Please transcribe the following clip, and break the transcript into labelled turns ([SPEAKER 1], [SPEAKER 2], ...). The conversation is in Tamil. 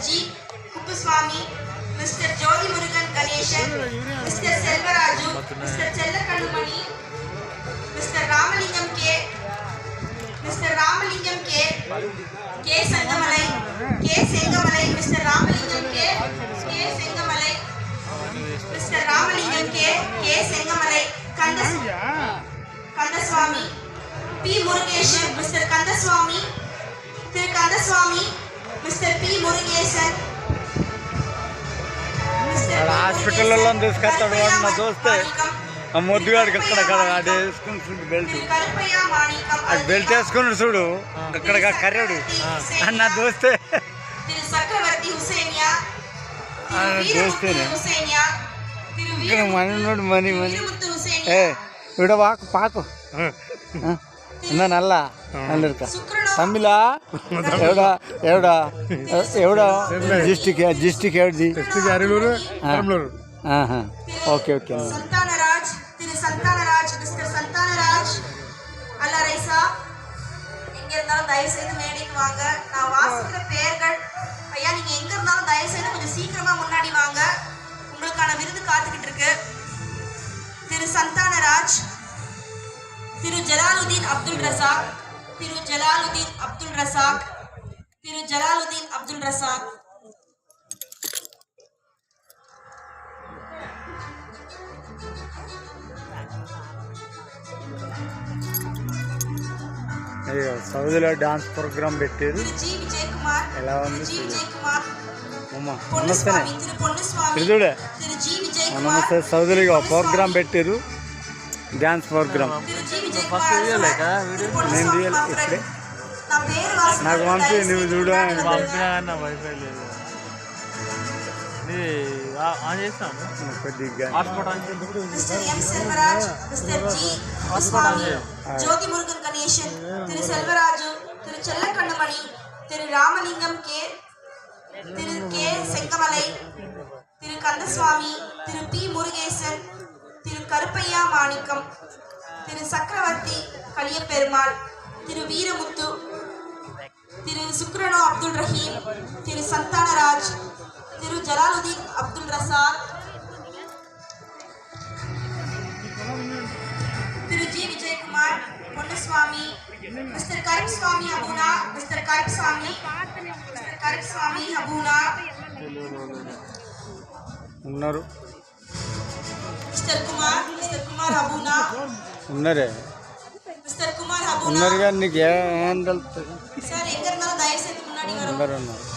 [SPEAKER 1] G Kuppuswamy, mister Jothi Murugan Ganesan, mister Selvaraju, mister Chellakannumani, mister Ramalingam K, mister Ramalingam K, K Sengamalai, K Sengamalai, mister Ramalingam K, K Sengamalai, mister Ramalingam K, K Sengamalai, Kandaswamy, P Murugesan, mister Kandaswamy, Thiru Kandaswamy, mister P Murugesan,
[SPEAKER 2] హాస్పిటల్లో తీసుకొస్తాడు వాడు నా దోస్తే ఆ మొద్దుగాడికి అక్కడ అది వేసుకుని చూడు బెల్ట్ అది బెల్ట్ వేసుకుని చూడు అక్కడ కర్రాడు నా దోస్తే దోస్తేనే ఇక్కడ మనోడు మనీ మనీ ఏ ఇవిడ వాకు పాకు என்ன நல்லா நல்லா இருக்கா தமிழா எவ்வளோ எவ்வளோ எவ்வளோ டிஸ்ட்ரிக் எவ்வளோ ஓகே ஓகே
[SPEAKER 1] சந்தானராஜ், திரு சந்தானராஜ், மிஸ்டர் சந்தானராஜ் அல்லரைசா, எங்க இருந்தாலும் தயவு செய்து மேடைக்கு வாங்க. நான் வாசிக்கிற பெயர்கள் ஐயா, நீங்க எங்க இருந்தாலும் தயவு செய்து கொஞ்சம் சீக்கிரமா முன்னாடி வாங்க, உங்களுக்கான விருது காத்துக்கிட்டு இருக்கு. திரு சந்தானராஜ், திரு ஜலாலுதீன் அப்துல் ரசாக், திரு ஜலாலுதீன் அப்துல் ரசாக், திரு ஜலாலுதீன் அப்துல் ரசாக்,
[SPEAKER 2] అయ్యో సౌదీలో డాన్స్ ప్రోగ్రామ్ పెట్టారు
[SPEAKER 1] జి విజయ్ కుమార్,
[SPEAKER 2] ఎలా ఉంది
[SPEAKER 1] జి విజయ్ కుమార్,
[SPEAKER 2] అమ్మా
[SPEAKER 1] పొన్నుస్వామి, తిరు పొన్నుస్వామి,
[SPEAKER 2] చూడే
[SPEAKER 1] తిరు జి విజయ్ కుమార్,
[SPEAKER 2] నమస్తే సౌదీలో ప్రోగ్రామ్ పెట్టారు డాన్స్ ప్రోగ్రామ్
[SPEAKER 1] తిరు జి విజయ్ కుమార్,
[SPEAKER 2] నేను తీయాలి ఇప్పుడే
[SPEAKER 1] నా పేరు వాసు,
[SPEAKER 2] నాకు పంపి నువ్వు చూడ
[SPEAKER 3] వైఫై లేదు
[SPEAKER 2] కొద్దిగా
[SPEAKER 1] mister M Selvaraj, mister G Kuppuswamy, Jyothi Murugan Ganesan, Thiru Selvaraju, Thiru Chellakannamani, Thiru Ramalingam K, Thiru K Sengamalai, Thiru Kandaswamy, Thiru P Murugesan, Thiru Karuppaiah Manickam, Thiru Chakravarthy Kaliyaperumal, Thiru Veeramuthu, Thiru சுக்ரனோ அப்துல் ரஹீம், திரு சந்தானராஜ், திரு ஜலாலுதீன் அப்துல் ரசாக், திரு ஜி விஜயகுமார், பொன்னுசுவாமி, மிஸ்டர் கருப்சுவாமி அபுனா, மிஸ்டர் கருப்சுவாமி, மிஸ்டர் கருப்சுவாமி அபுனா
[SPEAKER 2] ఉన్నారు
[SPEAKER 1] மிஸ்டர் குமார் அபுனா
[SPEAKER 2] ఉన్నారే
[SPEAKER 1] மிஸ்டர் குமார் அபுனா
[SPEAKER 2] ఉన్నారు కానీ నీకు ఏం తెలుస్తుంది
[SPEAKER 1] சார் எங்க இருந்தாலும் தயவு செய்து முன்னாடி
[SPEAKER 2] అందరు
[SPEAKER 1] வரணும்.
[SPEAKER 2] ఉన్నారు